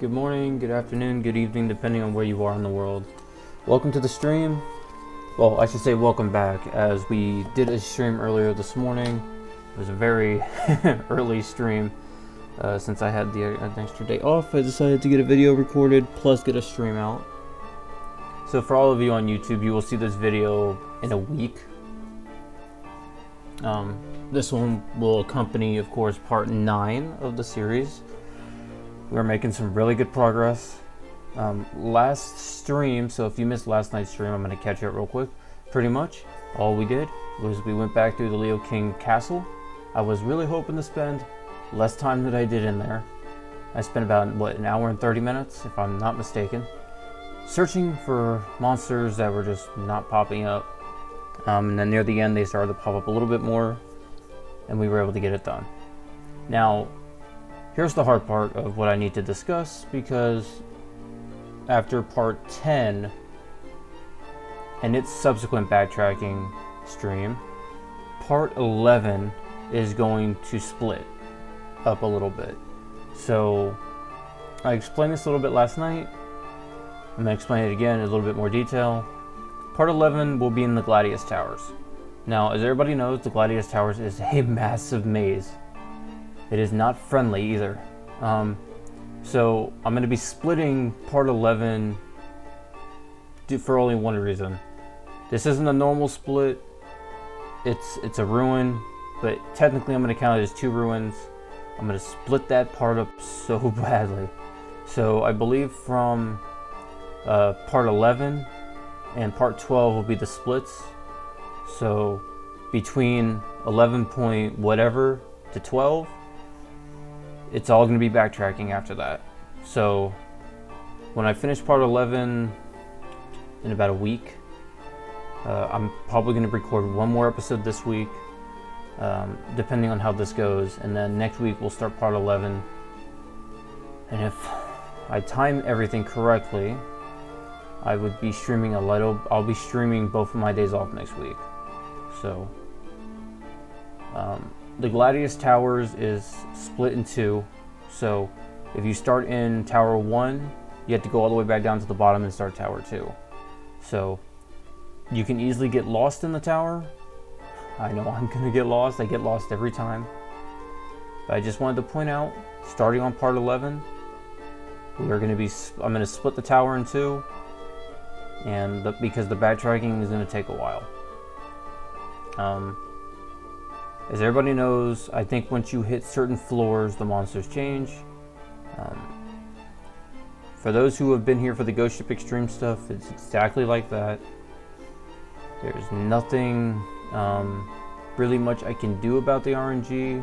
good morning, good afternoon, good evening, depending on where you are in the world. Welcome to the stream. Well, I should say welcome back, as we did a stream earlier this morning. It was a very early stream. Since I had the extra day off, I decided to get a video recorded, plus get a stream out. So for all of you on YouTube, you will see this video in a week. This one will accompany, of course, part 9 of the series. We're making some really good progress. Last stream, so if you missed last night's stream, I'm going to catch you up real quick. Pretty much, all we did was we went back through the Leo King Castle. I was really hoping to spend less time than I did in there. I spent about, an hour and 30 minutes, if I'm not mistaken, searching for monsters that were just not popping up. And then near the end, they started to pop up a little bit more, and we were able to get it done. Now, here's the hard part of what I need to discuss, because after part 10 and its subsequent backtracking stream, part 11 is going to split up a little bit. So I explained this a little bit last night. I'm going to explain it again in a little bit more detail. Part 11 will be in the Gladius Towers. Now, as everybody knows, the Gladius Towers is a massive maze. It is not friendly either. So I'm going to be splitting part 11 for only one reason. This isn't a normal split. It's a ruin, but technically I'm going to count it as 2 ruins. I'm going to split that part up so badly. So I believe from part 11 and part 12 will be the splits. So between 11 point whatever to 12, it's all going to be backtracking after that. So when I finish part 11 in about a week, I'm probably going to record one more episode this week, depending on how this goes. And then next week we'll start part 11. And if I time everything correctly, I would be streaming I'll be streaming both of my days off next week. So the Gladius Towers is split in 2. So if you start in Tower 1, you have to go all the way back down to the bottom and start Tower 2. So you can easily get lost in the tower. I know I'm gonna get lost. I get lost every time. But I just wanted to point out, starting on part 11, I'm gonna split the tower in 2, and because the backtracking is gonna take a while. As everybody knows, I think once you hit certain floors, the monsters change. For those who have been here for the Ghost Ship Extreme stuff, it's exactly like that. There's nothing really much I can do about the RNG.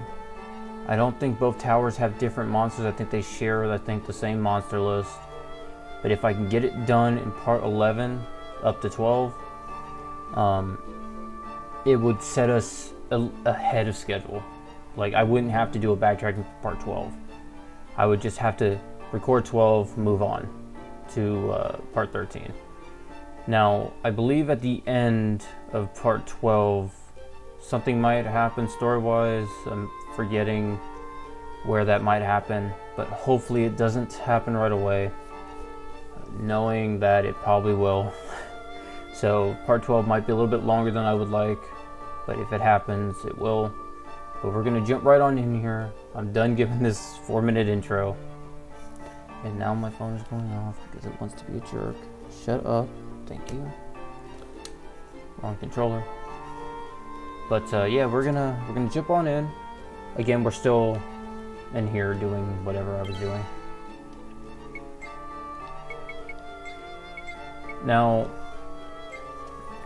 I don't think both towers have different monsters. I think they share, the same monster list. But if I can get it done in part 11 up to 12, it would set us ahead of schedule. Like, I wouldn't have to do a backtracking for part 12. I would just have to record 12, move on to part 13. Now, I believe at the end of part 12, something might happen story-wise. I'm forgetting where that might happen, but hopefully it doesn't happen right away, knowing that it probably will. So part 12 might be a little bit longer than I would like, but if it happens, it will. But we're gonna jump right on in here. I'm done giving this 4-minute intro. And now my phone is going off because it wants to be a jerk. Shut up. Thank you. Wrong controller. But yeah, we're gonna jump on in. Again, we're still in here doing whatever I was doing. Now,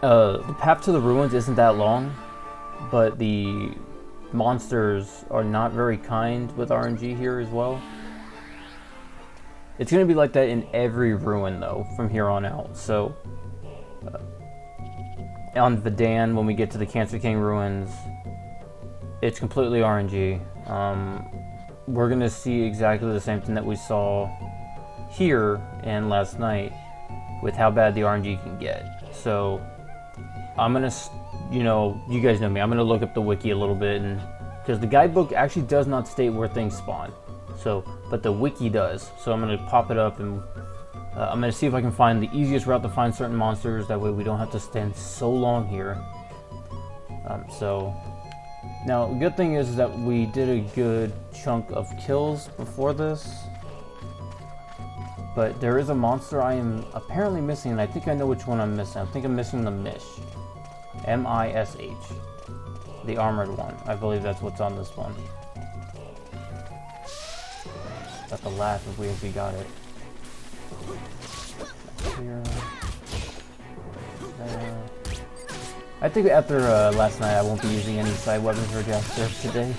the path to the ruins isn't that long, but the monsters are not very kind with RNG here as well. It's going to be like that in every ruin, though, from here on out. So, on Vidan, when we get to the Cancer King ruins, it's completely RNG. We're going to see exactly the same thing that we saw here and last night with how bad the RNG can get. So, I'm going to, you guys know me, I'm going to look up the wiki a little bit, and because the guidebook actually does not state where things spawn. So, but the wiki does. So I'm gonna pop it up and I'm gonna see if I can find the easiest route to find certain monsters. That way we don't have to stand so long here. So now, the good thing is that we did a good chunk of kills before this. But there is a monster I am apparently missing, and I think I know which one I'm missing. I think I'm missing the Mish. M-I-S-H. The armored one. I believe that's what's on this one. Got the laugh if we actually got it. Here. There. I think after last night I won't be using any side weapons for Jasper today.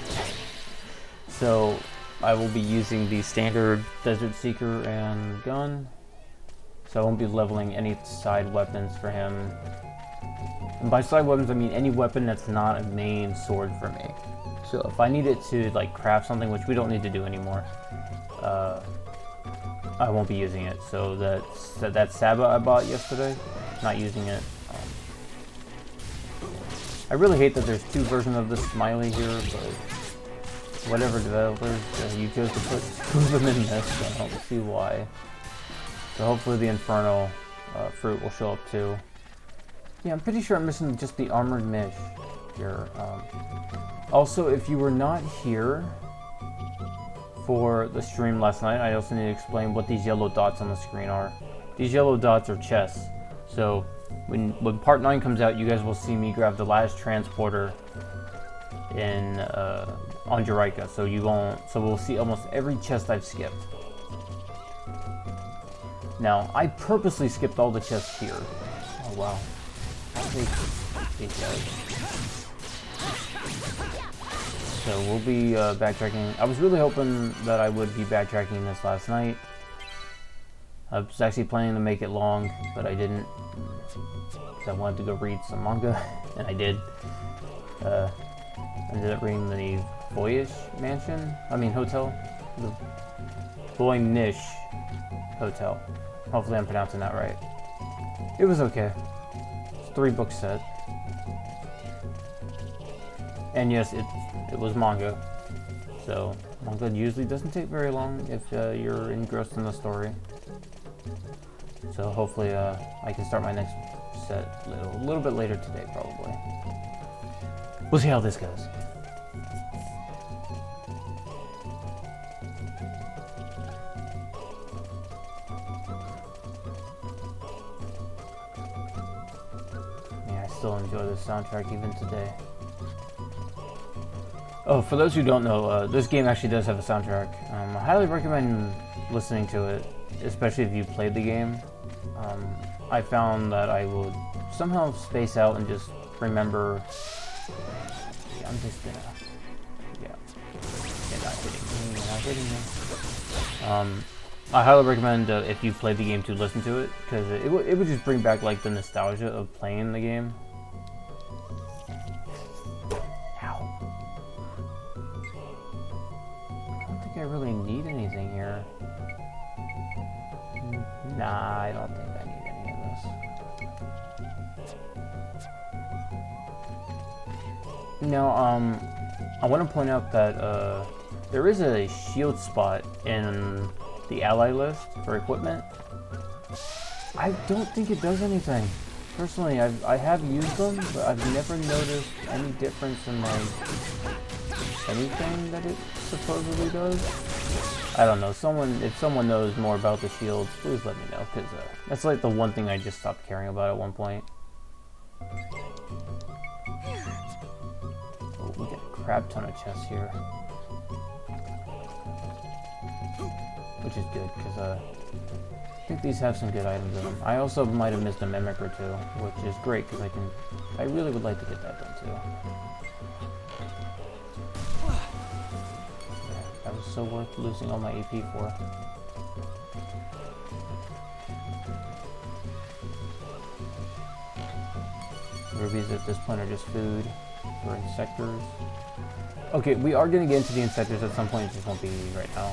So I will be using the standard Desert Seeker and gun. So I won't be leveling any side weapons for him. And by side weapons I mean any weapon that's not a main sword for me. So if I needed to like craft something, which we don't need to do anymore, I won't be using it. So that Saba I bought yesterday, not using it. I really hate that there's two versions of this smiley here, but whatever developers, you chose to put two of them in this, so I don't see why. So hopefully the Infernal fruit will show up too. Yeah, I'm pretty sure I'm missing just the Armored Mish here. Also, if you were not here for the stream last night, I also need to explain what these yellow dots on the screen are. These yellow dots are chests. So when part 9 comes out, you guys will see me grab the last transporter in on Juraika. So we'll see almost every chest I've skipped. Now I purposely skipped all the chests here. Oh wow. So we'll be backtracking. I was really hoping that I would be backtracking this last night. I was actually planning to make it long, but I didn't. So I wanted to go read some manga, and I did. Ended up reading the Boyish Hotel. The Boynish Hotel. Hopefully I'm pronouncing that right. It was okay. It's a 3-book set. And yes, it was manga. So manga usually doesn't take very long if you're engrossed in the story. So hopefully I can start my next set a little bit later today, probably. We'll see how this goes. Yeah, I still enjoy this soundtrack even today. Oh, for those who don't know, this game actually does have a soundtrack. I highly recommend listening to it, especially if you played the game. I found that I would somehow space out and just remember. Yeah, I'm just gonna. Yeah. You're not hitting me. You're not hitting me. I highly recommend if you played the game to listen to it, because it would just bring back like the nostalgia of playing the game. Ow. I don't think I really need anything here. Nah, I don't think I need any of this. Now, I want to point out that there is a shield spot in the ally list for equipment. I don't think it does anything. Personally, I have used them, but I've never noticed any difference in like anything that it supposedly does. I don't know. If someone knows more about the shields, please let me know, because that's like the one thing I just stopped caring about at one point. Oh, we got a crap ton of chests here, which is good because I think these have some good items in them. I also might have missed a mimic or two, which is great because I really would like to get that done too. That was so worth losing all my AP for. Rubies at this point are just food for insectors. Okay, we are going to get into the insectors at some point, it just won't be right now.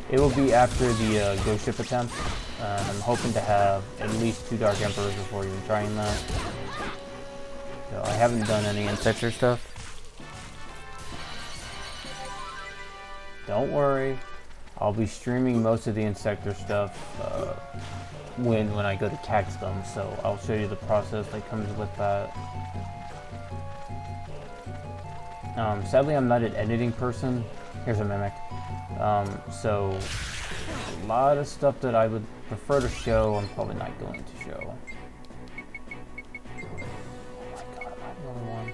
It will be after the ghost ship attempt. I'm hoping to have at least 2 Dark Emperors before even trying that. So I haven't done any insector stuff. don't worry. I'll be streaming most of the Insector stuff when I go to catch them, so I'll show you the process that comes with that. Sadly, I'm not an editing person. Here's a mimic. So a lot of stuff that I would prefer to show, I'm probably not going to show. Oh my god, am I the only one?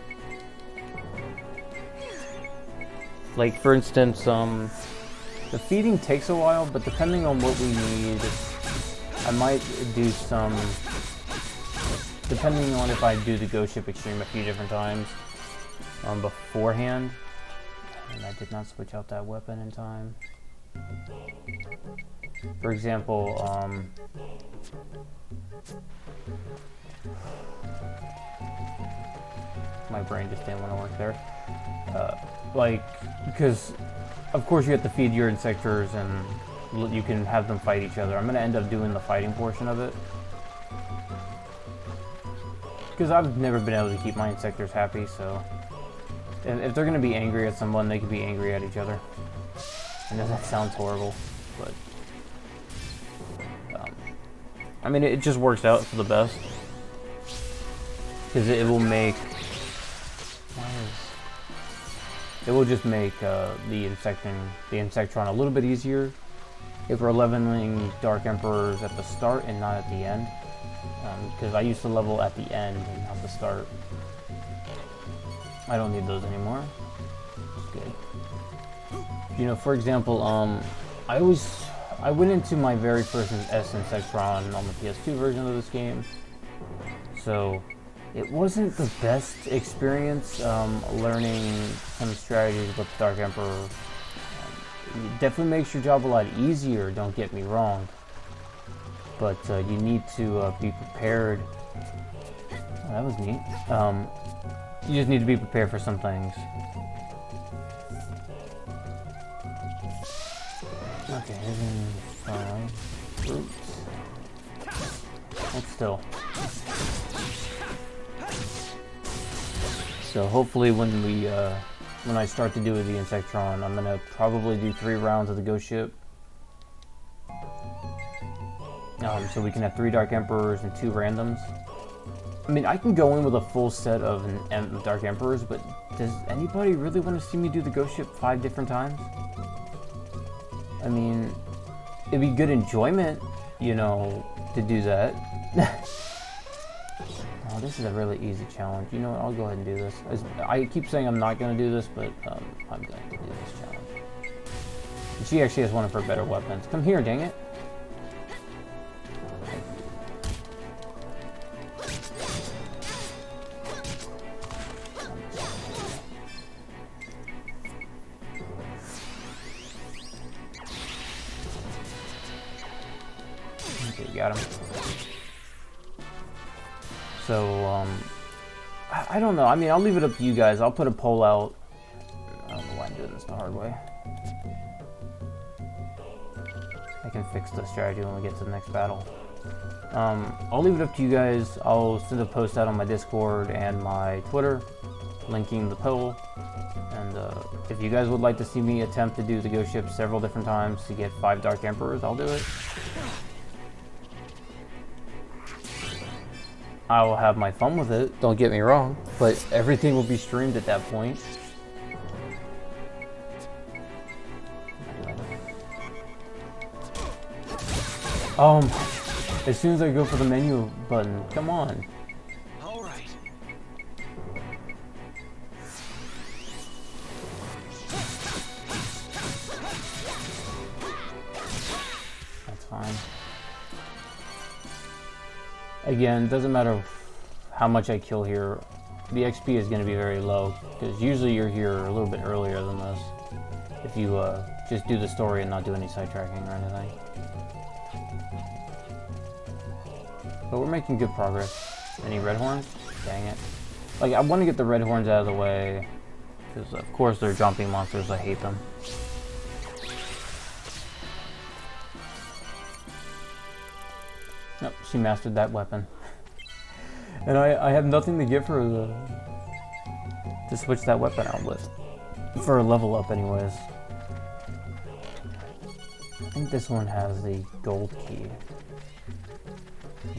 Like, for instance, the feeding takes a while, but depending on what we need, I might do some, depending on if I do the Ghost Ship Extreme a few different times beforehand. And I did not switch out that weapon in time. For example, my brain just didn't want to work there. Like, because of course you have to feed your Insectors and you can have them fight each other. I'm going to end up doing the fighting portion of it. Because I've never been able to keep my Insectors happy, so if they're going to be angry at someone, they can be angry at each other. I know that sounds horrible, but I mean, it just works out for the best. Because it will make, it will just make the Insectron a little bit easier if we're leveling Dark Emperors at the start and not at the end. Because I used to level at the end and not the start. I don't need those anymore. It's good. You know, for example, I went into my very first S Insectron on the PS2 version of this game, so it wasn't the best experience learning some strategies with Dark Emperor. It definitely makes your job a lot easier, don't get me wrong, but you need to be prepared. Oh, that was neat. You just need to be prepared for some things. Okay, fine. Oops. Hold still. So hopefully when I start to do the Insectron, I'm gonna probably do 3 rounds of the Ghost Ship. So we can have 3 Dark Emperors and 2 randoms. I mean, I can go in with a full set of Dark Emperors, but does anybody really want to see me do the Ghost Ship 5 different times? I mean, it'd be good enjoyment, you know, to do that. Oh, this is a really easy challenge. You know what, I'll go ahead and do this. I keep saying I'm not going to do this, but I'm going to do this challenge. And she actually has one of her better weapons. Come here, dang it. Okay, got him. So, I don't know. I mean, I'll leave it up to you guys. I'll put a poll out. I don't know why I'm doing this the hard way. I can fix the strategy when we get to the next battle. I'll leave it up to you guys. I'll send a post out on my Discord and my Twitter, linking the poll. And if you guys would like to see me attempt to do the Ghost Ship several different times to get 5 Dark Emperors, I'll do it. I will have my fun with it, don't get me wrong, but everything will be streamed at that point. As soon as I go for the menu button, come on. All right. That's fine. Again, it doesn't matter how much I kill here, the XP is going to be very low, because usually you're here a little bit earlier than this, if you just do the story and not do any sidetracking or anything. But we're making good progress. Any red horns? Dang it. Like, I want to get the red horns out of the way, because of course they're jumping monsters, I hate them. Nope, she mastered that weapon. And I have nothing to give her to switch that weapon out with. For a level up anyways. think this one has the gold key.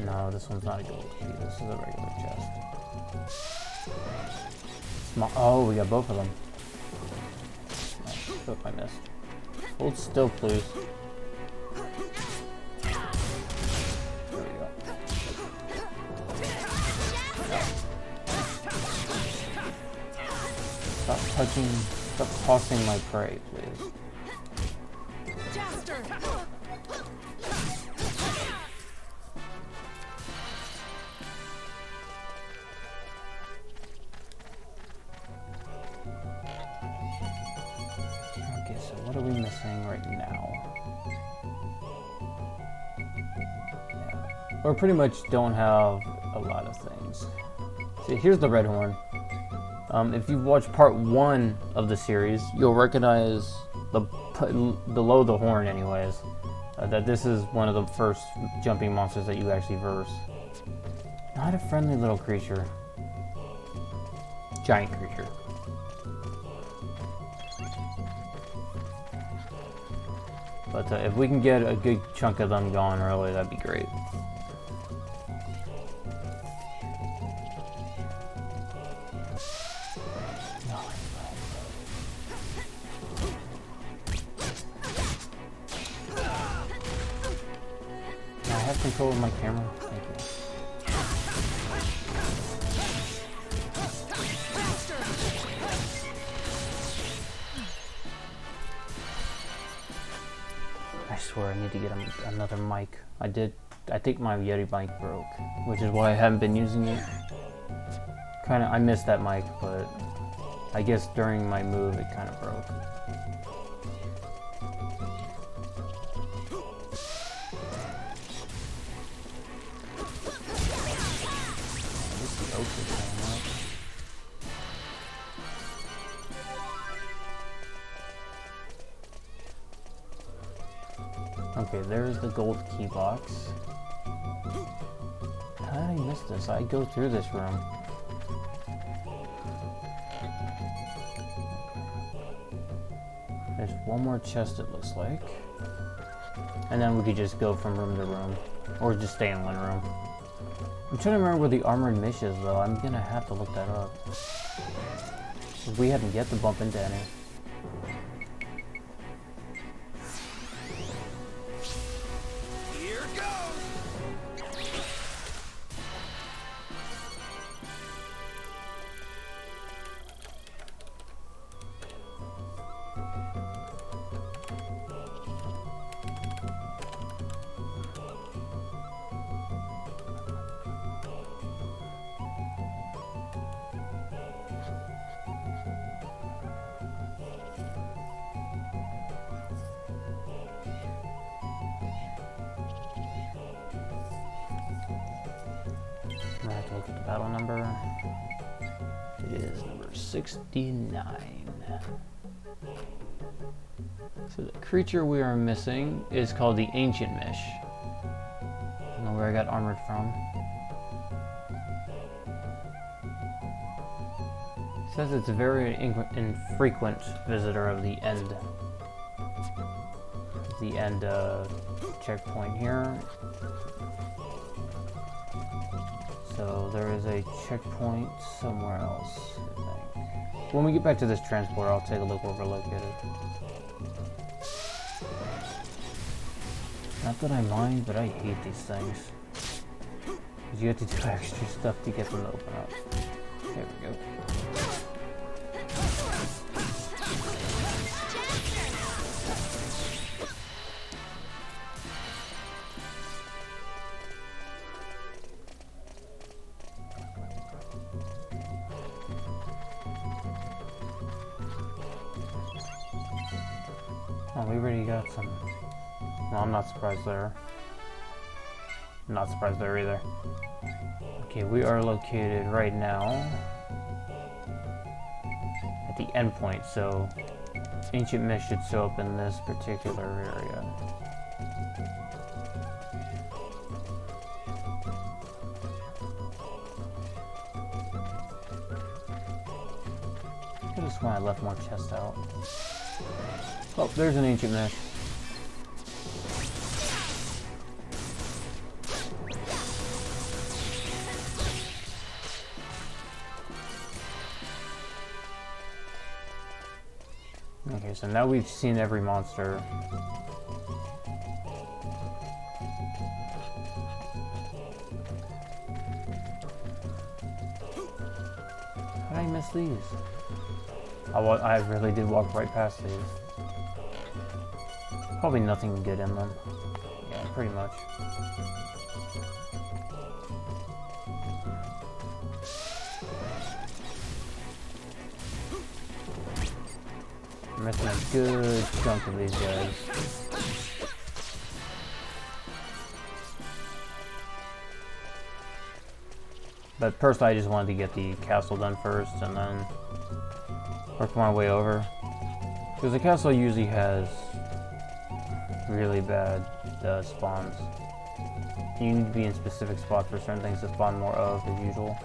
No, this one's not a gold key. This is a regular chest. Small. Oh, we got both of them. Oh, I missed. Hold still, please. There we go. Stop touching. Stop tossing my prey, please. Okay, so what are we missing right now? Yeah. We pretty much don't have a lot of things. See, here's the red horn. If you've watched part 1 of the series, you'll recognize below the horn anyways, that this is one of the first jumping monsters that you actually verse. Not a friendly little creature. Giant creature. But if we can get a good chunk of them going early, that'd be great. I have control of my camera. Thank you. I swear I need to get another mic. I think my Yeti mic broke, which is why I haven't been using it. I missed that mic, but I guess during my move it kind of broke. Okay, there's the gold key box. How did I miss this? I go through this room. There's one more chest, it looks like. And then we could just go from room to room. Or just stay in one room. I'm trying to remember where the armored mish is, though. I'm gonna have to look that up. We haven't yet to bump into any. I have to look at the battle number. It is number 69. So the creature we are missing is called the Ancient Mish. I don't know where I got armored from. It says it's a very infrequent visitor of the end. The end checkpoint here. So there is a checkpoint somewhere else, I think. When we get back to this transport, I'll take a look where we're located. Not that I mind, but I hate these things. Because you have to do extra stuff to get them to open up. There we go. Oh, we already got some. Well, I'm not surprised there. I'm not surprised there either. Okay, we are located right now at the end point, so Ancient Mist should show up in this particular area. I could have sworn I left more chests out. Oh, there's an Ancient Mist. Okay, so now we've seen every monster. How did I miss these? I really did walk right past these. Probably nothing good in them. Yeah, pretty much. I'm missing a good chunk of these guys. But personally, I just wanted to get the castle done first and then work my way over. Because the castle usually has really bad spawns. You need to be in specific spots for certain things to spawn more of than usual.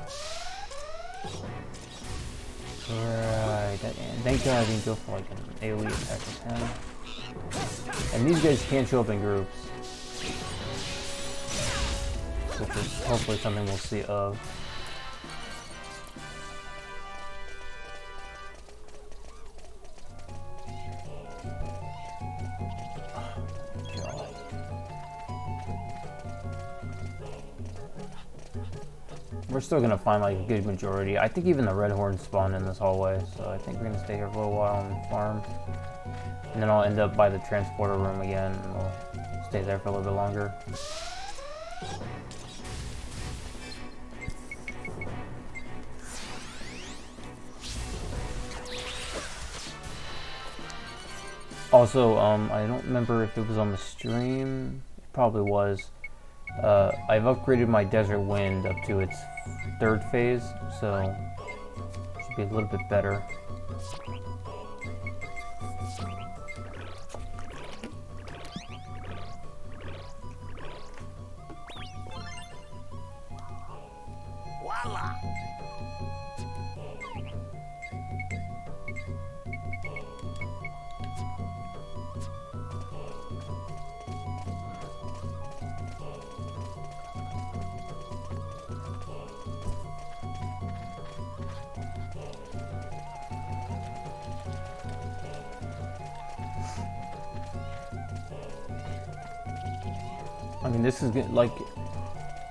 Right, thank God I didn't go for like an AoE attack with him. And these guys can't show up in groups. Which is hopefully something we'll see of. We're still gonna find like a good majority. I think even the red horns spawn in this hallway, so I think we're gonna stay here for a little while and farm. And then I'll end up by the transporter room again, and we'll stay there for a little bit longer. Also, I don't remember if it was on the stream. It probably was. I've upgraded my Desert Wind up to its 3rd phase, so it should be a little bit better. Voila! I mean, this is good, like,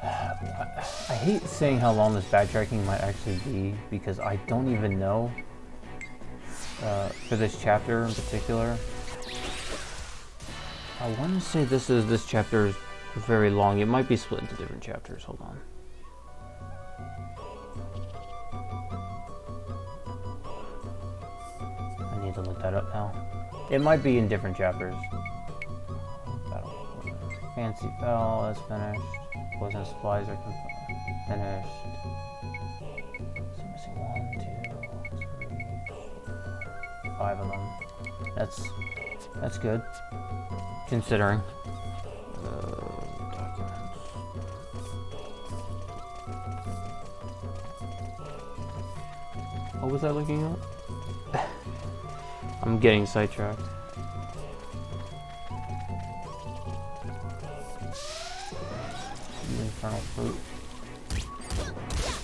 I hate saying how long this backtracking might actually be, because I don't even know, for this chapter in particular. I want to say this chapter is very long. It might be split into different chapters. Hold on. I need to look that up now. It might be in different chapters. Fancy Bell is finished. Poison supplies are finished. So I'm missing 1, 2, 3, 4, 5 of them. That's good, considering. Documents. What was I looking at? I'm getting sidetracked. Infernal fruit.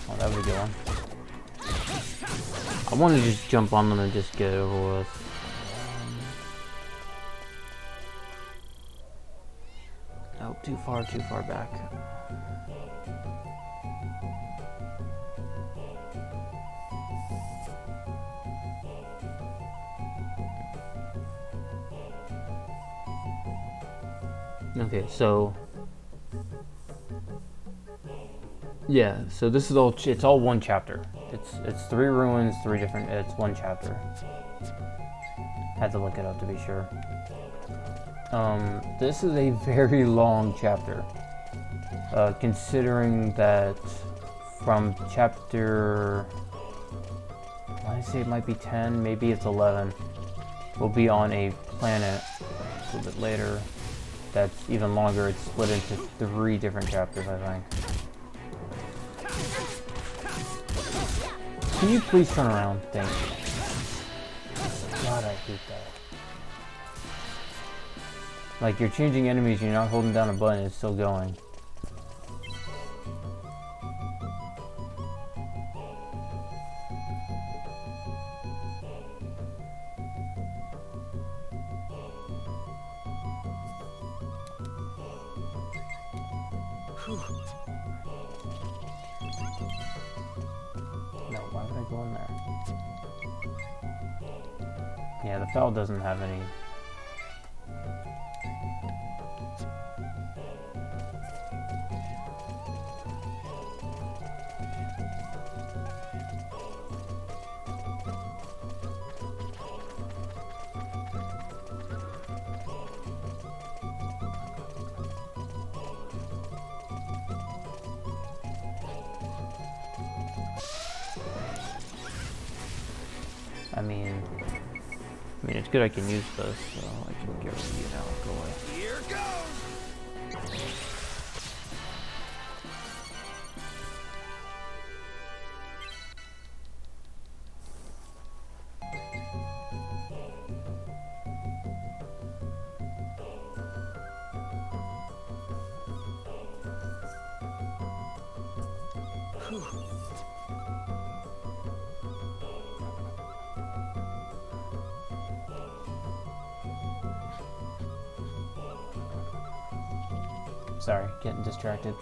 Oh, that was a good one. I want to just jump on them and just get it over with. Nope, too far back. Okay, so yeah, so this is it's all one chapter. It's 3 ruins, 3 different, it's 1 chapter. Had to look it up to be sure. This is a very long chapter. Considering that from chapter, I say it might be 10, maybe it's 11. We'll be on a planet a little bit later that's even longer. It's split into 3 different chapters, I think. Can you please turn around? Thank you. God, I hate that. Like, you're changing enemies and you're not holding down a button, it's still going. No, why would I go in there? Yeah, the foul doesn't have any. I mean, it's good I can use this, so I can get rid of you now. Go away. Here goes. Sorry, getting distracted.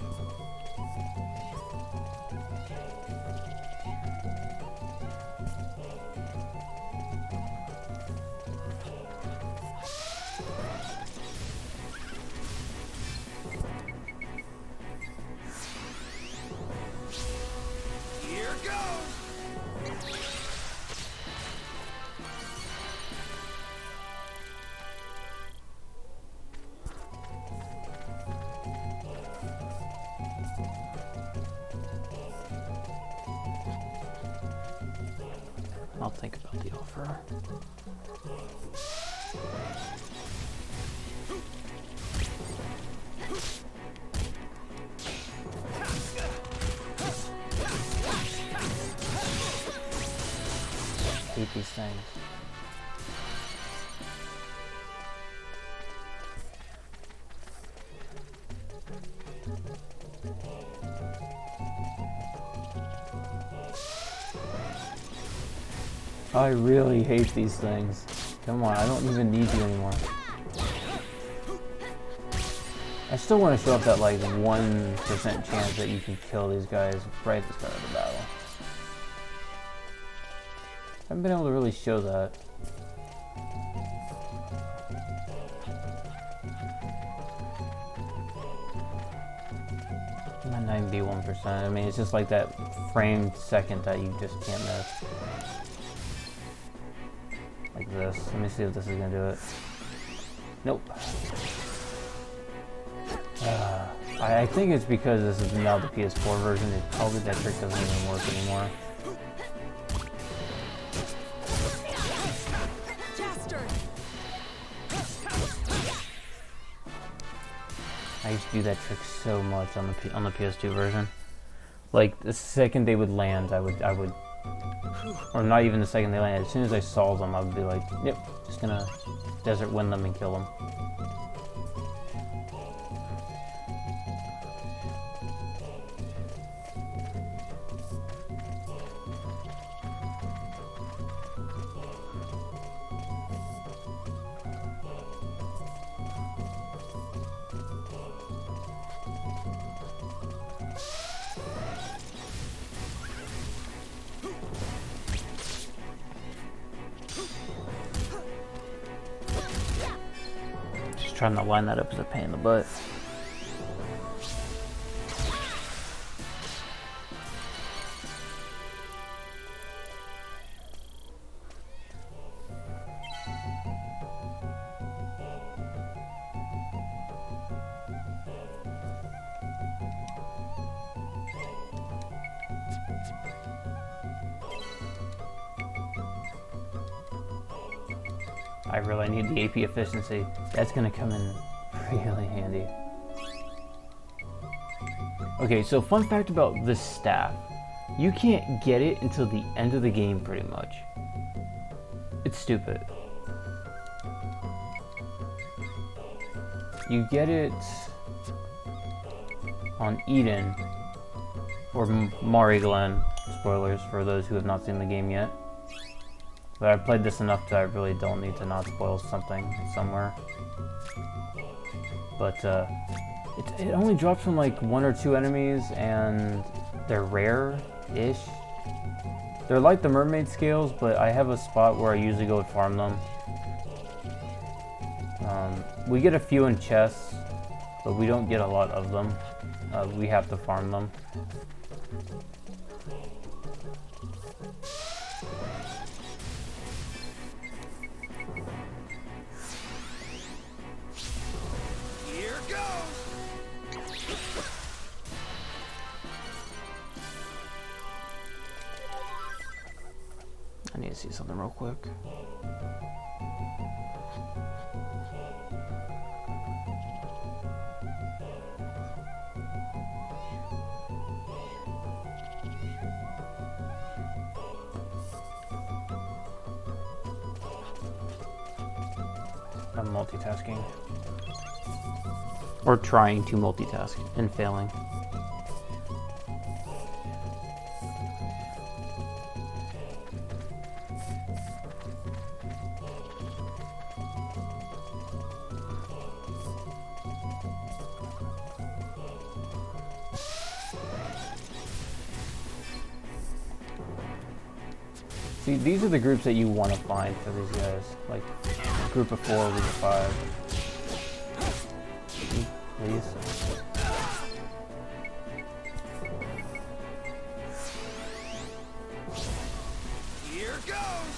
Here goes. I'll think about the offer. I hate these things. I really hate these things. Come on, I don't even need you anymore. I still want to show up that like 1% chance that you can kill these guys right at the start of the battle. I haven't been able to really show that. Might not even be 1%. I mean, it's just like that framed second that you just can't miss. Like this. Let me see if this is gonna do it. Nope. I think it's because this is now the PS4 version. It probably that trick doesn't even work anymore. I used to do that trick so much on the PS2 version. Like the second they would land, I would, or not even the second they landed. As soon as I saw them, I would be like, "Yep, just gonna desert wind them and kill them." Trying to line that up is a pain in the butt. I really need the AP efficiency. That's gonna come in really handy. Okay, so fun fact about this staff. You can't get it until the end of the game, pretty much. It's stupid. You get it on Eden, or Mari Glen. Spoilers for those who have not seen the game yet. But I played this enough that I really don't need to not spoil something somewhere. But it only drops from like 1 or 2 enemies, and they're rare-ish. They're like the mermaid scales, but I have a spot where I usually go and farm them. We get a few in chests, but we don't get a lot of them. We have to farm them. Here goes. I need to see something real quick. I'm multitasking. Or trying to multitask and failing. See, these are the groups that you want to find for these guys. Like, group of 4, group of 5. Please. Here goes.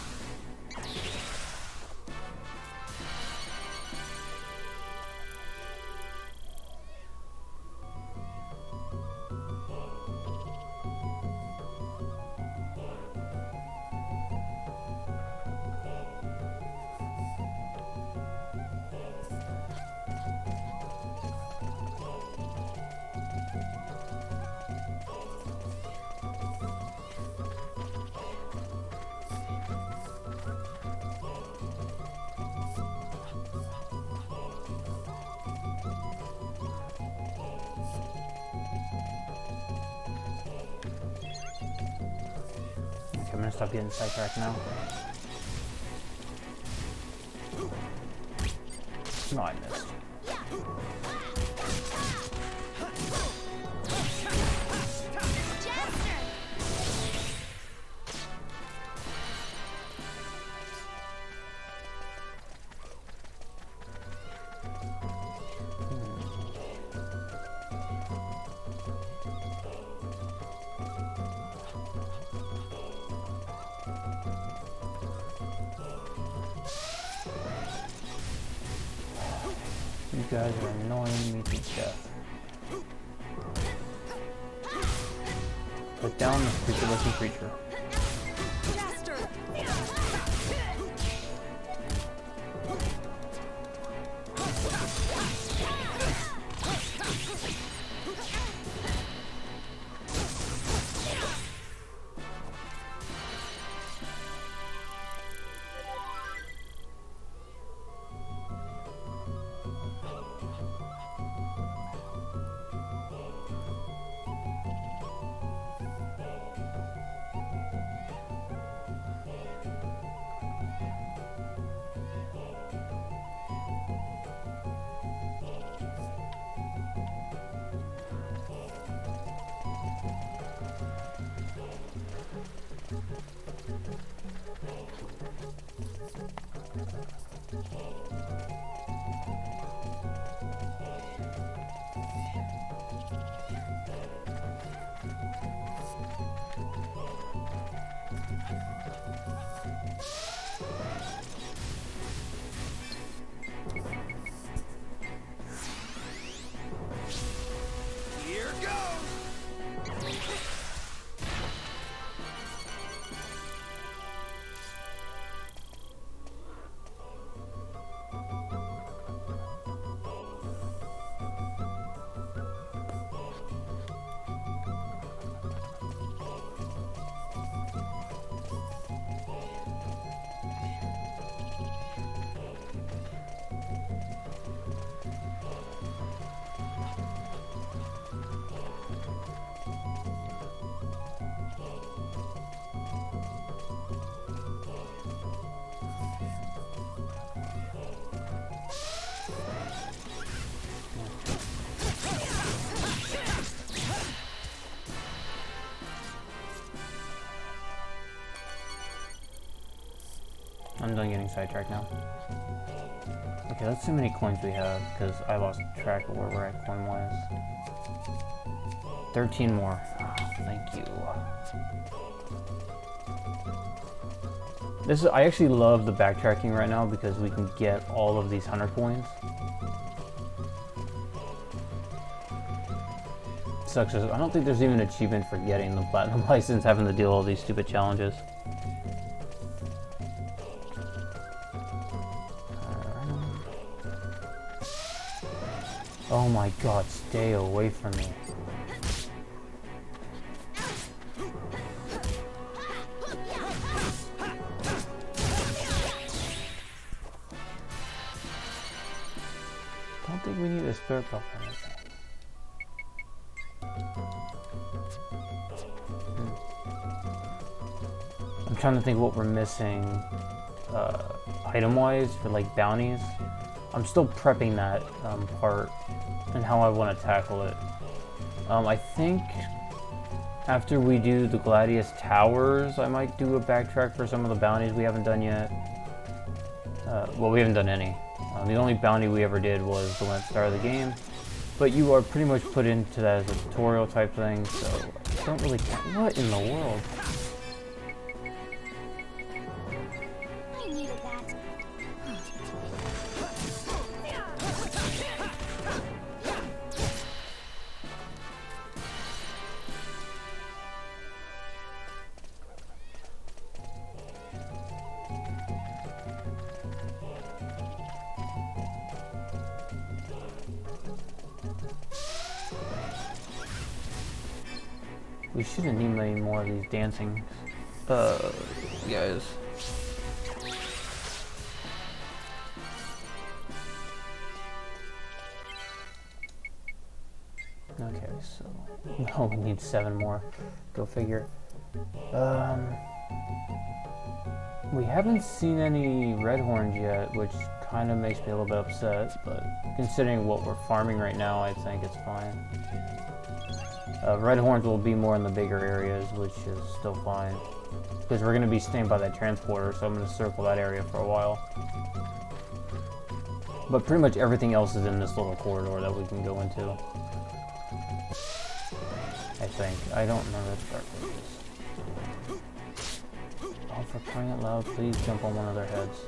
Okay, I'm gonna stop getting sidetracked now. No, I missed. You guys are annoying me to death. Put down this creature-looking creature. Here goes. sidetracked now. Okay, let's see how many coins we have, because I lost track of where we're at coin-wise. 13 more. Oh, thank you. I actually love the backtracking right now because we can get all of these 100 coins. Sucks. I don't think there's even an achievement for getting the platinum license, having to deal with all these stupid challenges. Oh my god, stay away from me. Don't think we need a spirit buff or anything. I'm trying to think what we're missing item-wise for like bounties. I'm still prepping that part and how I want to tackle it. I think after we do the Gladius Towers, I might do a backtrack for some of the bounties we haven't done yet. Well, we haven't done any. The only bounty we ever did was the one at the start of the game. But you are pretty much put into that as a tutorial type thing, so I don't really care. What in the world? I needed that. We shouldn't need many more of these dancing guys. Okay, so no, we need 7 more. Go figure. We haven't seen any red horns yet, which kind of makes me a little bit upset, but considering what we're farming right now, I think it's fine. Red horns will be more in the bigger areas, which is still fine. Because we're going to be staying by that transporter, so I'm going to circle that area for a while. But pretty much everything else is in this little corridor that we can go into. I think. I don't know what Dark Lake is. Oh, for crying out loud, please jump on one of their heads.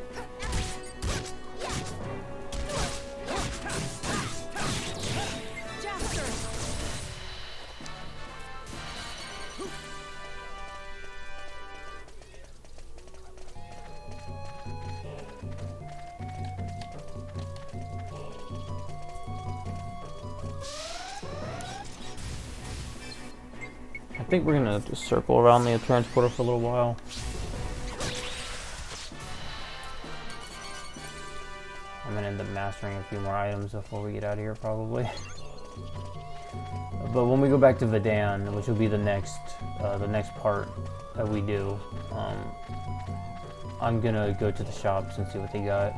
I think we're gonna just circle around the transporter for a little while. I'm gonna end up mastering a few more items before we get out of here, probably. But when we go back to Verdan, which will be the next part that we do, I'm gonna go to the shops and see what they got,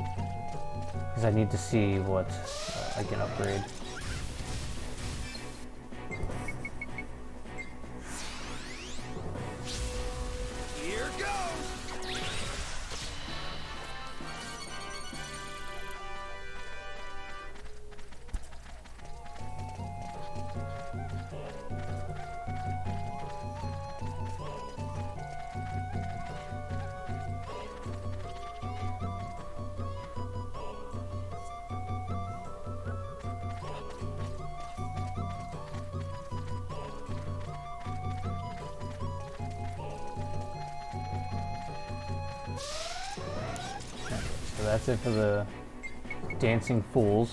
because I need to see what I can upgrade. Here goes! So that's it for the dancing fools.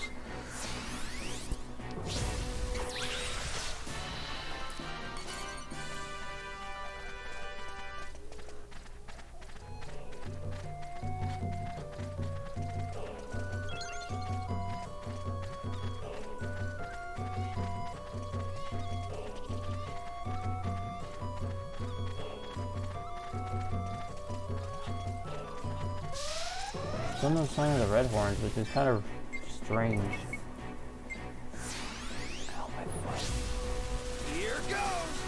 Still no sign of the red horns, which is kind of strange. Ow, my foot. Here goes!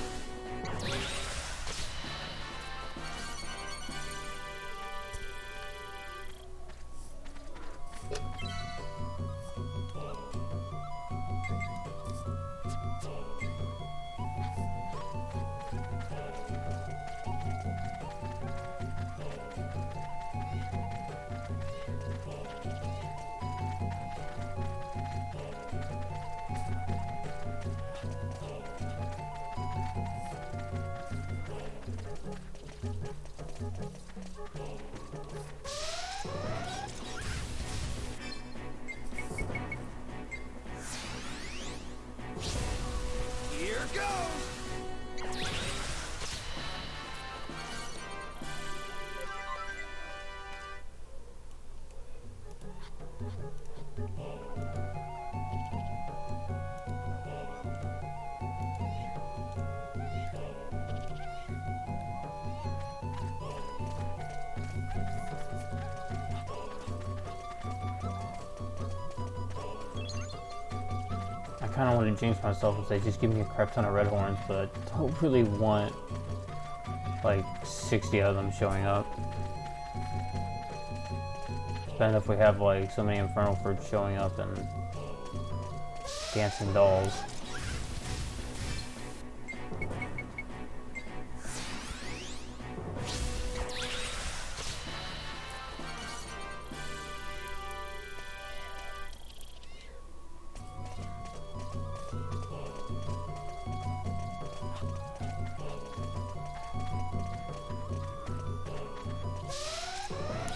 goes! I kind of want to jinx myself and say just give me a crap ton of red horns, but I don't really want like 60 of them showing up. Depending if we have like so many infernal fruits showing up and dancing dolls.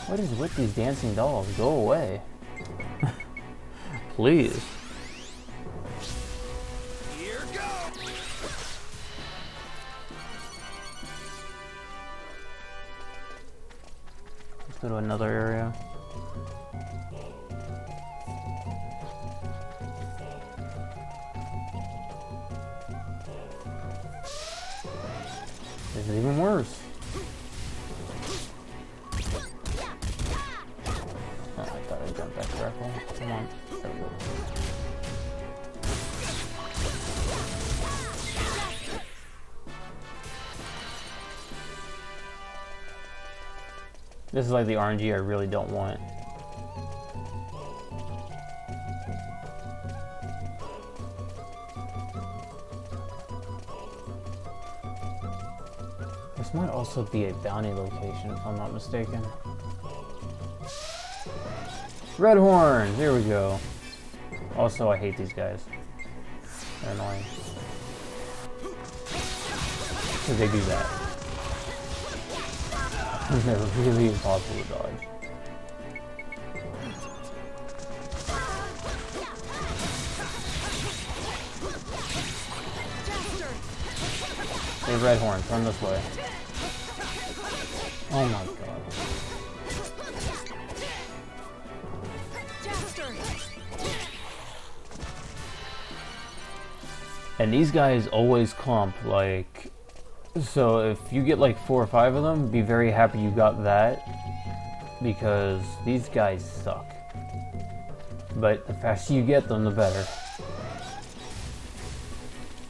What is with these dancing dolls? Go away. Please. Here goes! Let's go to another area. This is even worse. Oh, I thought I jumped that correctly. Come on. There we go. This is like the RNG I really don't want. This might also be a bounty location if I'm not mistaken. Red horns, here we go. Also, I hate these guys. They're annoying. Because they do that. They're really impossible to dodge. Hey, red horns, run this way. Oh my god. And these guys always clump, like, so if you get like 4 or 5 of them, be very happy you got that, because these guys suck. But the faster you get them, the better.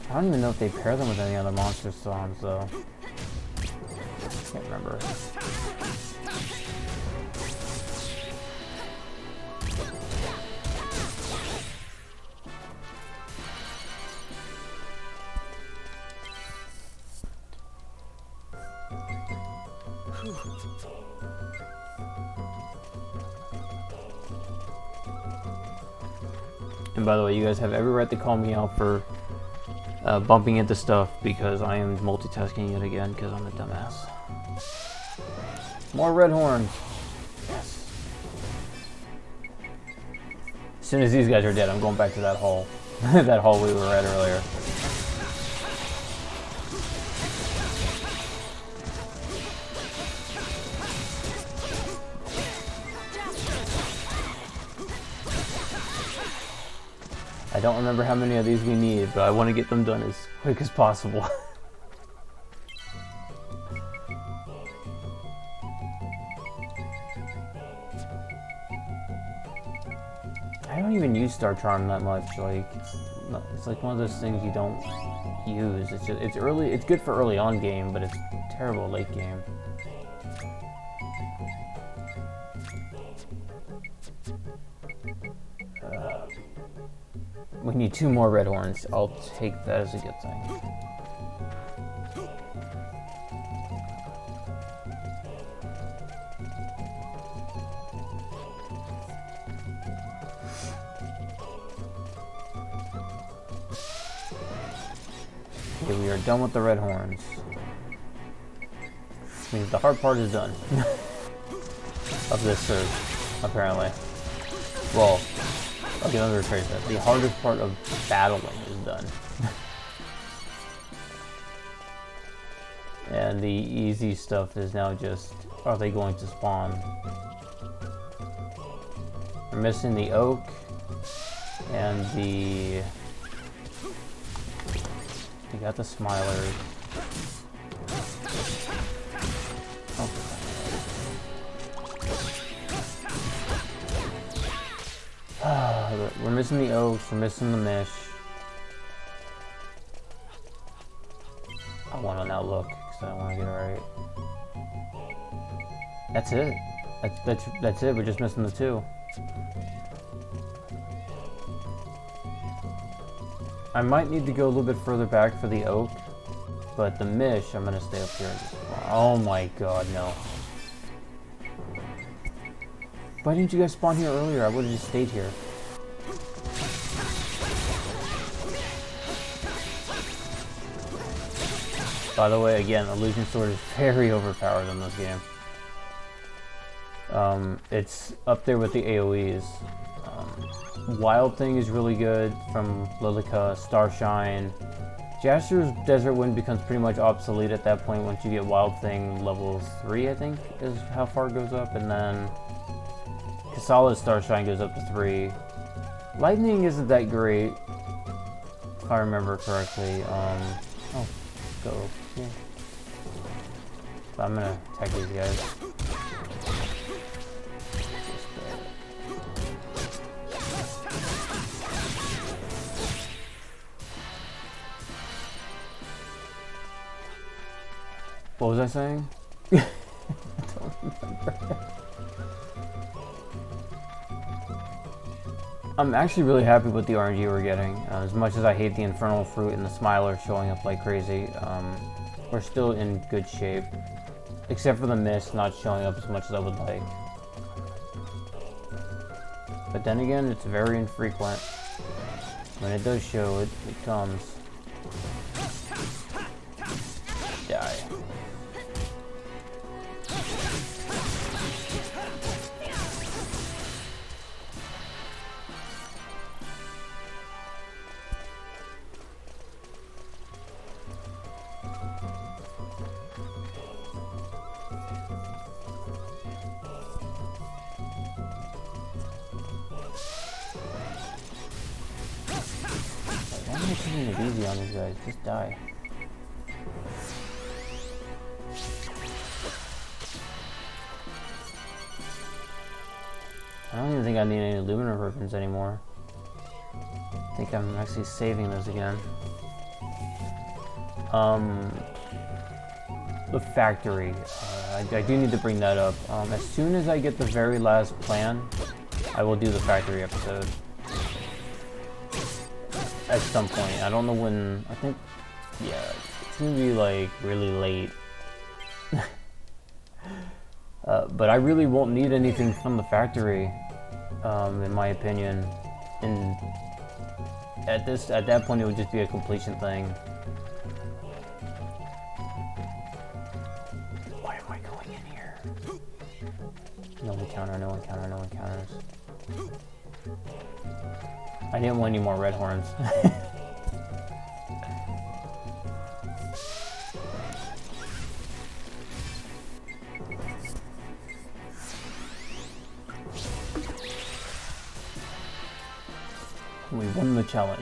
I don't even know if they pair them with any other monster songs, though. Can't remember. And by the way, you guys have every right to call me out for bumping into stuff because I am multitasking it again because I'm a dumbass. More red horns. Yes. As soon as these guys are dead, I'm going back to that hall. That hall we were at earlier. I don't remember how many of these we need, but I want to get them done as quick as possible. I don't even use Star Charm that much. Like, it's like one of those things you don't use. It's just, it's early. It's good for early on game, but it's terrible late game. We need 2 more red horns. I'll take that as a good thing. Okay, we are done with the red horns. Which means the hard part is done. Of this surge, apparently. Well, okay, let me rephrase that. The hardest part of battling is done. And the easy stuff is now just, are they going to spawn? We're missing the oak and the... We got the smilers. Oh. We're missing the oaks, we're missing the mesh. I want to now look, because I don't want to get it right. That's it. That's it, we're just missing the two. I might need to go a little bit further back for the oak, but the mish, I'm going to stay up here. Oh my god, no. Why didn't you guys spawn here earlier? I would have just stayed here. By the way, again, Illusion Sword is very overpowered in this game. It's up there with the AoEs. Wild Thing is really good from Lilica, Starshine. Jaster's Desert Wind becomes pretty much obsolete at that point once you get Wild Thing level 3, I think, is how far it goes up. And then Kasala's Starshine goes up to 3. Lightning isn't that great, if I remember correctly. Oh, go. Yeah. So I'm gonna attack these guys. What was I saying? I don't remember. I'm actually really happy with the RNG we're getting. As much as I hate the Infernal Fruit and the Smiler showing up like crazy, we're still in good shape. Except for the Mist not showing up as much as I would like. But then again, it's very infrequent. When it does show, it comes. Die. Why am I taking it easy on these guys? Just die. I don't even think I need any Lumina ribbons anymore. I think I'm actually saving those again. The factory. I do need to bring that up. As soon as I get the very last plan, I will do the factory episode. At some point. I don't know when. I think, yeah, it's gonna be like really late. But I really won't need anything from the factory, in my opinion. And at that point, it would just be a completion thing. Why am I going in here? No encounter, no encounter, no encounters. I didn't want any more red horns. We won the challenge.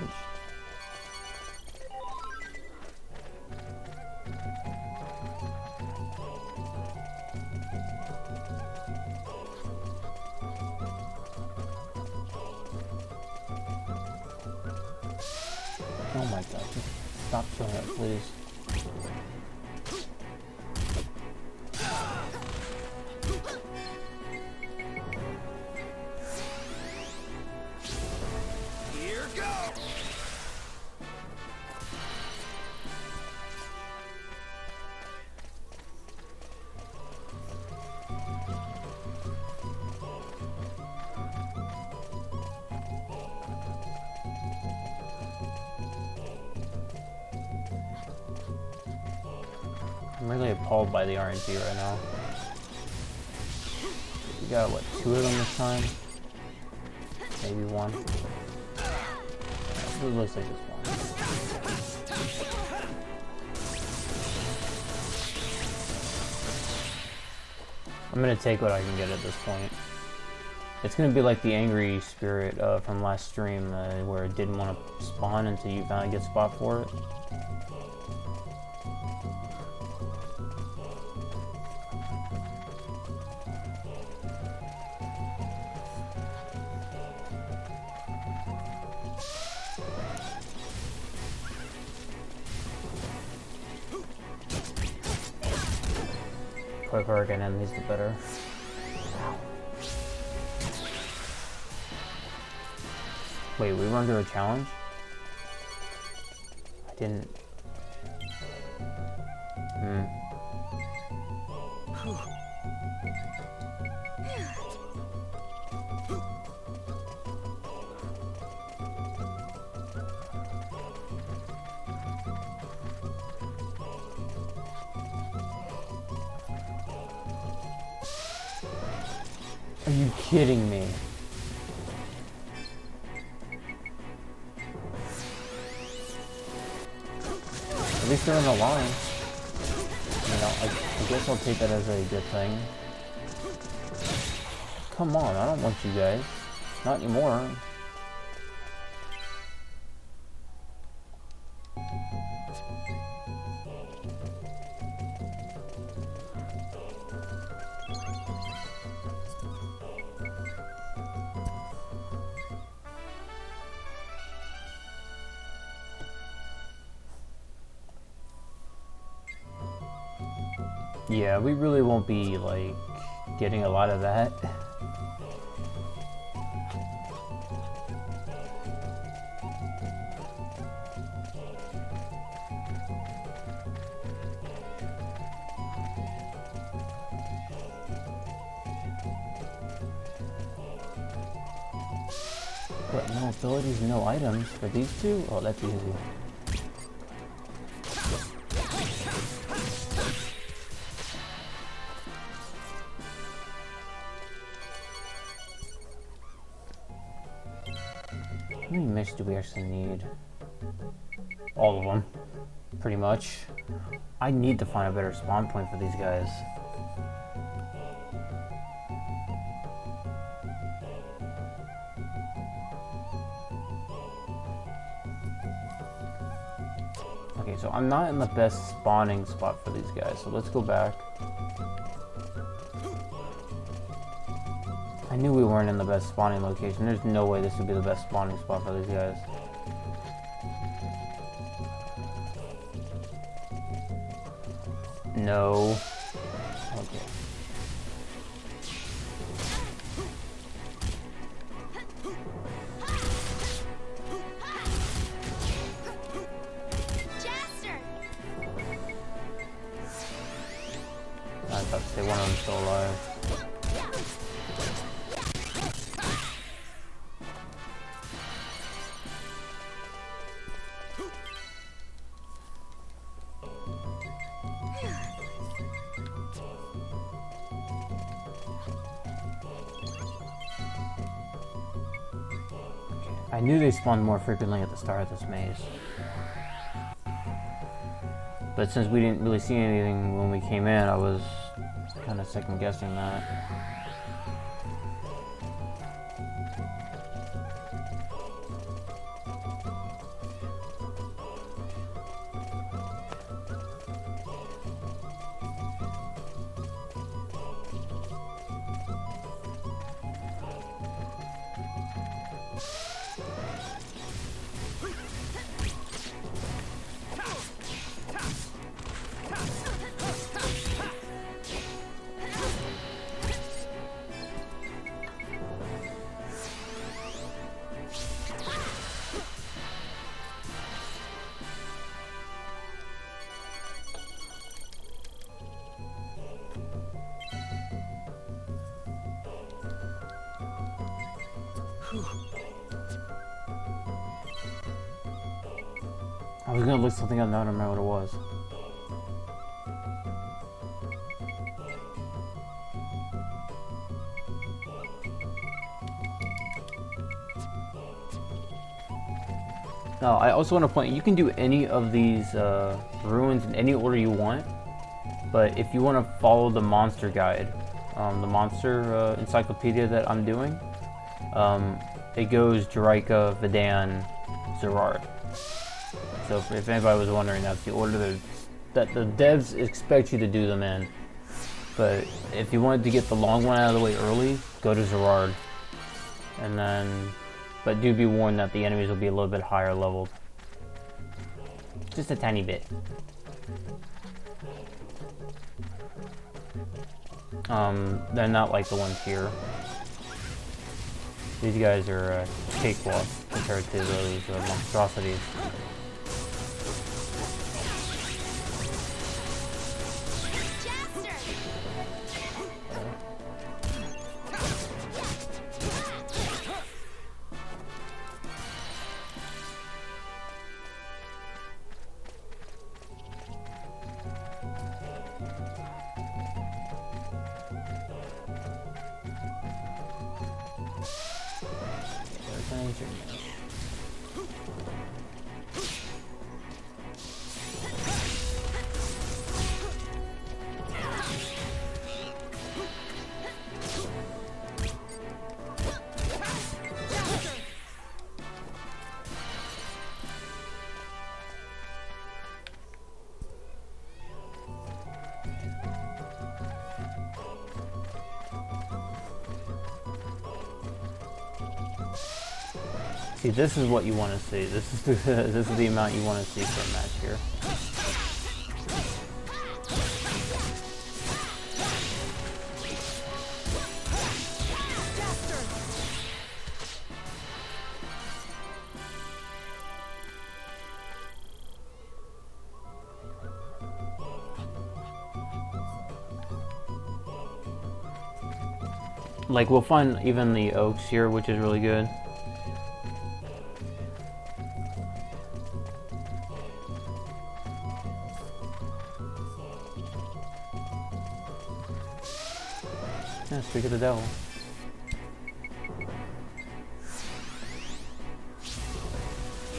Oh my god, just stop showing up, please. Here goes. I'm really appalled by the RNG right now. We got, what, 2 of them this time? Maybe 1. It looks like just 1. I'm gonna take what I can get at this point. It's gonna be like the angry spirit from last stream, where it didn't want to spawn until you found a good spot for it. Quicker I can end these, the better. Wait, we were under a challenge? I didn't... Are you kidding me? At least they're in the line. You know, I guess I'll take that as a good thing. Come on, I don't want you guys. Not anymore. Yeah, we really won't be, like, getting a lot of that. What, no abilities, no items for these two? Oh, that's easy. How many mix do we actually need? All of them, pretty much. I need to find a better spawn point for these guys. Okay, so I'm not in the best spawning spot for these guys, so let's go back. I knew we weren't in the best spawning location. There's no way this would be the best spawning spot for these guys. No. Okay. I thought to say one of them's still alive. I knew they spawned more frequently at the start of this maze. But since we didn't really see anything when we came in, I was kind of second guessing that. I was gonna look something up now, I don't remember what it was. Now, I also want to point, you can do any of these ruins in any order you want, but if you want to follow the monster guide, the monster encyclopedia that I'm doing, it goes Juraika, Vidan, Zerard. So if anybody was wondering, that's the order that the devs expect you to do them in. But if you wanted to get the long one out of the way early, go to Zerard. And then, but do be warned that the enemies will be a little bit higher leveled. Just a tiny bit. They're not like the ones here. These guys are cakewalk compared to those monstrosities. See, this is what you want to see. This is the amount you want to see for a match here. Like, we'll find even the oaks here, which is really good. Yeah, speak of the devil.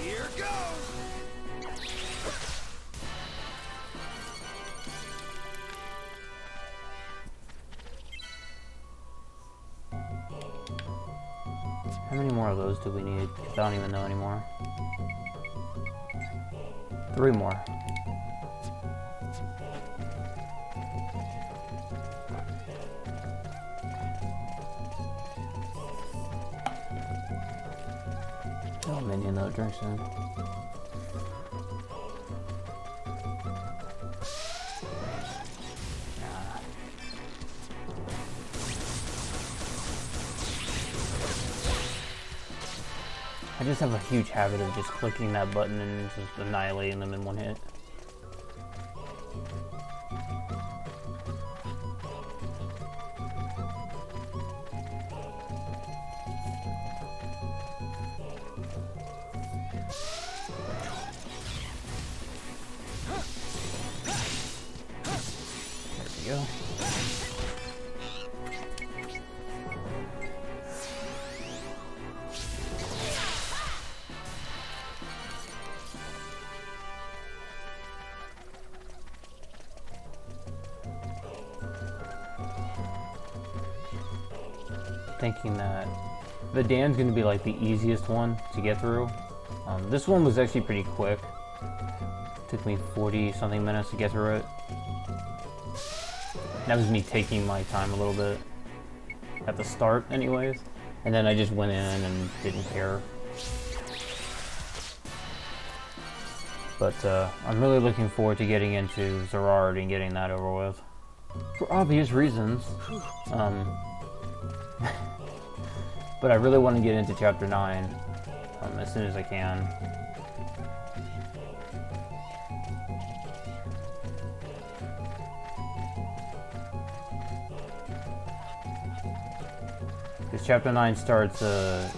Here goes. How many more of those do we need? I don't even know anymore. 3 more. Oh, minion though, drinks in. I just have a huge habit of just clicking that button and just annihilating them in one hit. There we go. Thinking that Vidan's going to be like the easiest one to get through. This one was actually pretty quick. Took me 40 something minutes to get through it. That was me taking my time a little bit at the start anyways, and then I just went in and didn't care. But I'm really looking forward to getting into Zerard and getting that over with. For obvious reasons. But I really want to get into Chapter 9 as soon as I can. Because Chapter 9 starts a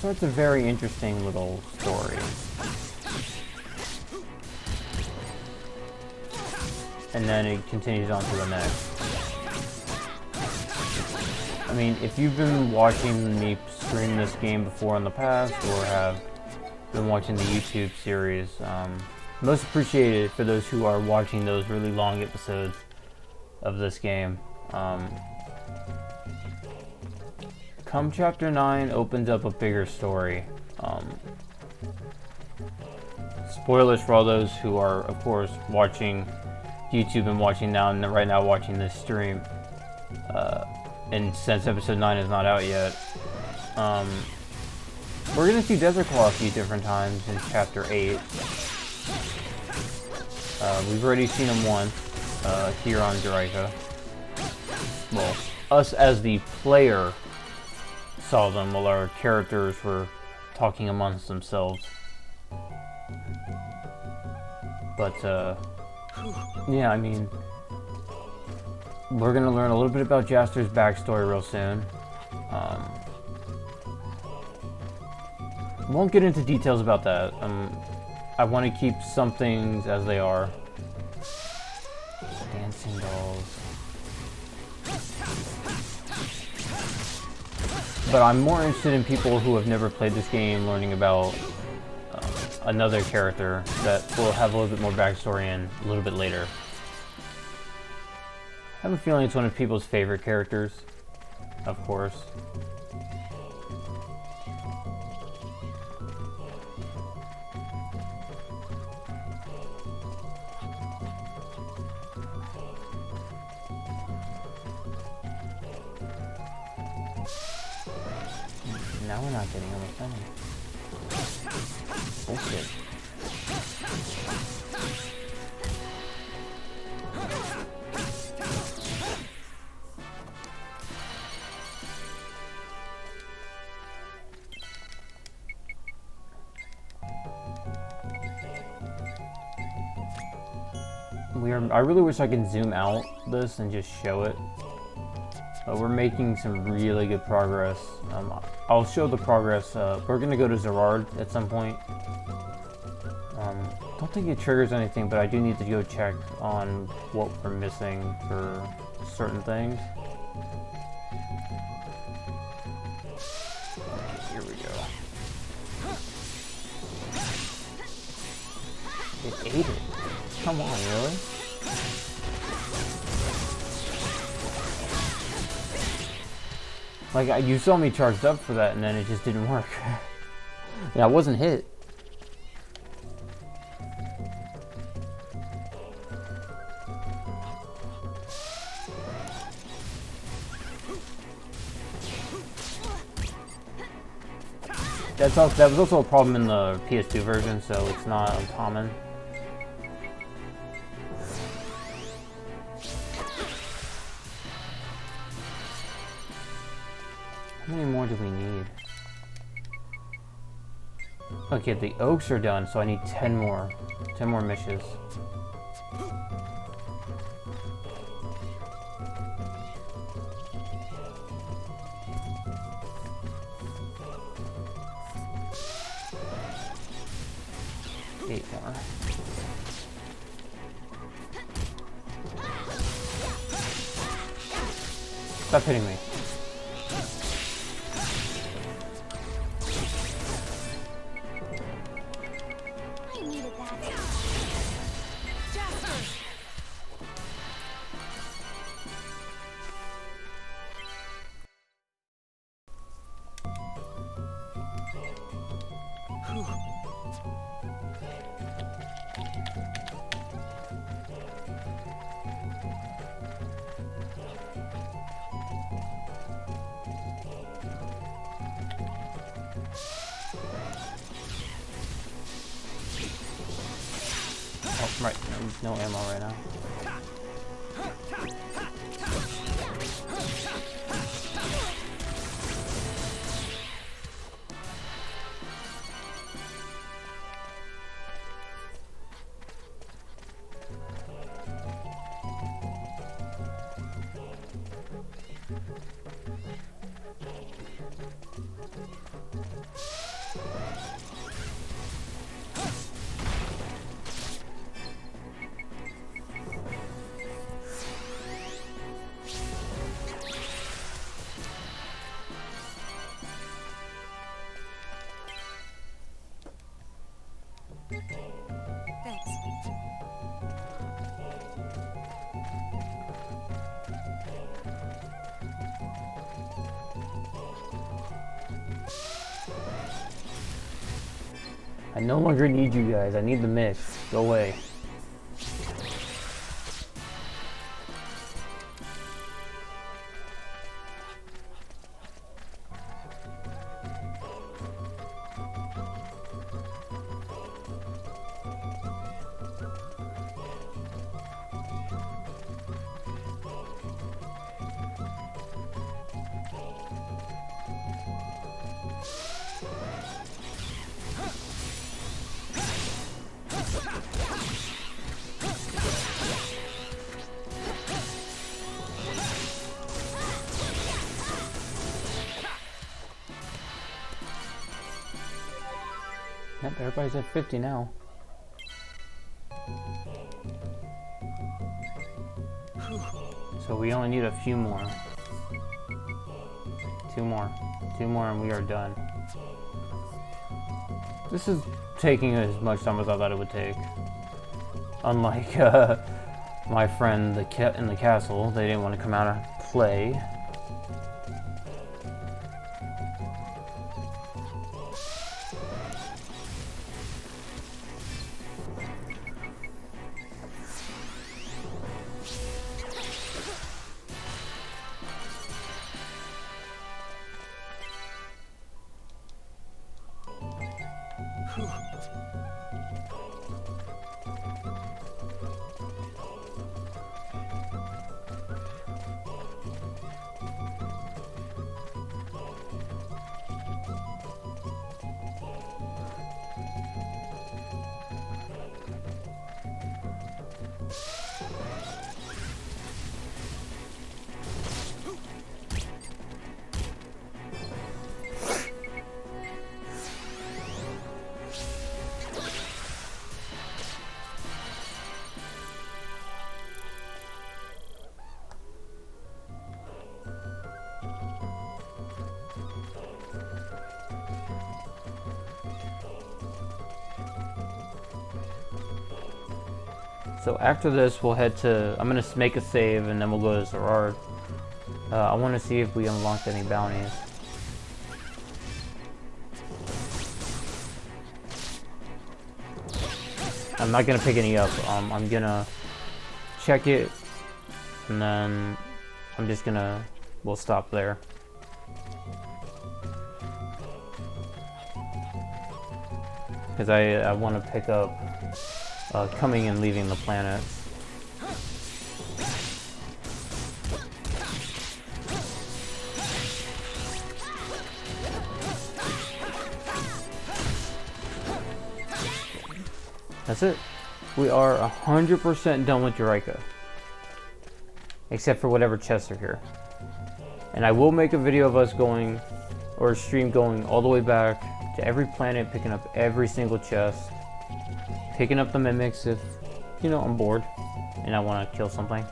very interesting little story. And then it continues on to the next. I mean, if you've been watching me stream this game before in the past, or have been watching the YouTube series, most appreciated for those who are watching those really long episodes of this game. Come Chapter 9 opens up a bigger story. Spoilers for all those who are, of course, watching YouTube and watching now and right now watching this stream. And since episode 9 is not out yet, we're gonna see Desert Claw a few different times in Chapter 8. We've already seen him once here on Juraika. Well, us as the player saw them while our characters were talking amongst themselves. But, yeah, I mean, we're gonna learn a little bit about Jaster's backstory real soon. Won't get into details about that. I want to keep some things as they are. Dancing dolls. But I'm more interested in people who have never played this game learning about another character that will have a little bit more backstory in a little bit later. I have a feeling it's one of people's favorite characters, of course. Now we're not getting almost any. Bullshit. I really wish I could zoom out this and just show it. But we're making some really good progress. I'll show the progress. We're gonna go to Zerard at some point. Don't think it triggers anything, but I do need to go check on what we're missing for certain things. Okay, here we go. It ate it. Come on, really? Like, you saw me charged up for that, and then it just didn't work. Yeah, I wasn't hit. That was also a problem in the PS2 version, so it's not uncommon. How many more do we need? Okay, the oaks are done, so I need 10 more. 10 more mishes. Eight more. Stop hitting me. Oh, right. No ammo right now. I no longer need you guys. I need the mist. Go away. Yep, everybody's at 50 now. So we only need a few more. Two more and we are done. This is taking as much time as I thought it would take. Unlike my friend in the castle, they didn't want to come out and play. So after this, we'll head to, I'm going to make a save and then we'll go to Zerard. I want to see if we unlocked any bounties. I'm not going to pick any up. I'm going to check it and then I'm just going to, we'll stop there. Because I want to pick up coming and leaving the planet. That's it. We are 100% done with Juraika. Except for whatever chests are here. And I will make a video of us going, or a stream going all the way back to every planet, picking up every single chest. Picking up the mimics if, you know, I'm bored and I want to kill something.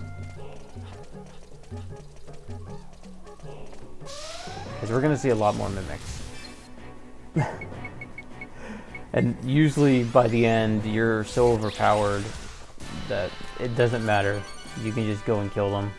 Because we're going to see a lot more mimics. And usually by the end, you're so overpowered that it doesn't matter. You can just go and kill them.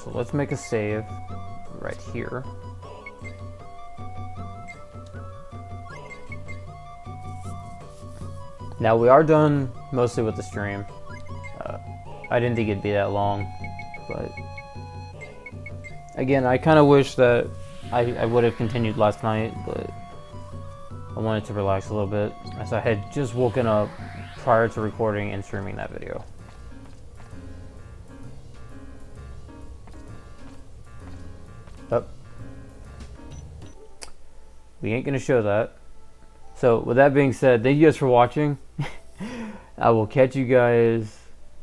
So let's make a save right here. Now we are done mostly with the stream. I didn't think it'd be that long, but again, I kind of wish that I would have continued last night, but I wanted to relax a little bit as I had just woken up prior to recording and streaming that video. Up. We ain't gonna show that. So with that being said, thank you guys for watching. I will catch you guys.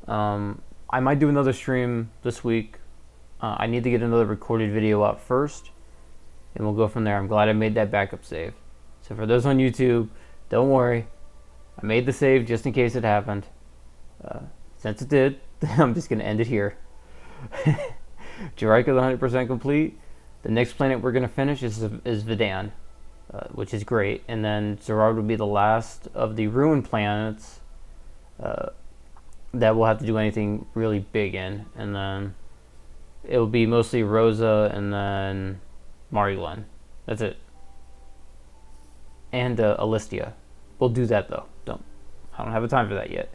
I might do another stream this week. I need to get another recorded video up first, and we'll go from there. I'm glad I made that backup save. So for those on YouTube, don't worry. I made the save just in case it happened. Since it did, I'm just gonna end it here. Juraika is 100% complete. The next planet we're gonna finish is Vidan. which is great. And then Zerard would be the last of the ruined planets that we'll have to do anything really big in. And then it will be mostly Rosa and then Marulin. That's it. And Alistia. We'll do that though. I don't have the time for that yet.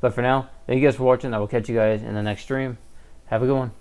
But for now, thank you guys for watching. I will catch you guys in the next stream. Have a good one.